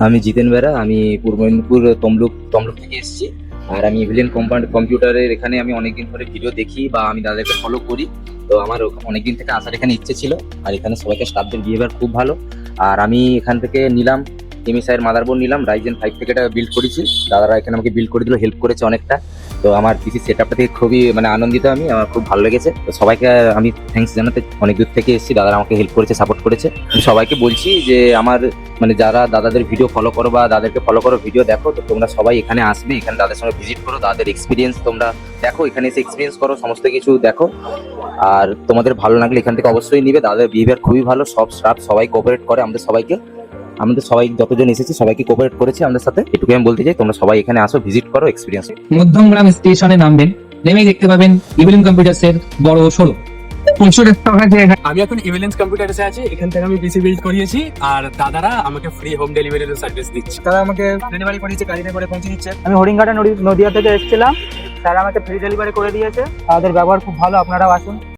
আমি জিতেন বেরা, আমি পূর্ব মেদিনীপুর তমলুক থেকে এসেছি। আর আমি ইভিলিয়ান কম্পিউটারের এখানে আমি অনেকদিন ধরে ভিডিও দেখি বা আমি তাদেরকে ফলো করি। তো আমার অনেকদিন থেকে আসার এখানে ইচ্ছে ছিল। আর এখানে সবাইকে স্টাফদের বিহেভিয়ার খুব ভালো। আর আমি এখান থেকে নিলাম MSI এর মাদারবোর্ড নিলাম, রাইজেন 5 থেকে এটা বিল্ড করেছি। দাদারা এখানে আমাকে বিল্ড করে দিল, হেল্প করেছে অনেকটা। তো আমার পিসি সেটআপটা থেকে খুবই আনন্দিত আমি, আমার খুব ভালো লেগেছে। তো সবাইকে আমি থ্যাঙ্কস জানাতে অনেক দূর থেকে এসেছি, দাদারা আমাকে হেল্প করেছে, সাপোর্ট করেছে। আমি সবাইকে বলছি যে আমার যারা দাদাদের ভিডিও ফলো করো বা দাদাদেরকে ফলো করো, ভিডিও দেখো, তো তোমরা সবাই এখানে আসবে, এখানে দাদাদের সঙ্গে ভিজিট করো, দাদাদের এক্সপিরিয়েন্স তোমরা দেখো, এখানে এসে এক্সপিরিয়েন্স করো, সমস্ত কিছু দেখো। আর তোমাদের ভালো লাগলে এখান থেকে অবশ্যই নিবে। দাদাদের বিহেভিয়ার খুবই ভালো, সব স্টাফ সবাই কোঅপারেট করে আমাদের সবাই যতজন এসেছি সবাইকে কোঅপারেট করেছে আমাদের সাথে। এটুকু আমি বলতে চাই, তোমরা সবাই এখানে আসো, ভিজিট করো, এক্সপিরিয়েন্স। মধ্যমগ্রাম স্টেশনে নামবেন, নেমেই দেখতে পাবেন ইভিলিয়ান কম্পিউটার্সের বড় শোরুম। আমি এখন ইভিলেন্স কম্পিউটার্সে আছি, এখান থেকে আমি পিসি বিল্ড করিয়েছি। আর দাদারা আমাকে ফ্রি হোম ডেলিভারির সার্ভিস দিচ্ছে। তারা আমাকে ডেলিভারি করিয়েছে, গাড়িতে করে পৌঁছে দিচ্ছে। আমি হরিণঘাটা নদিয়া থেকে এসেছিলাম, তারা আমাকে ফ্রি ডেলিভারি করে দিয়েছে। তাদের ব্যবহার খুব ভালো, আপনারাও আসুন।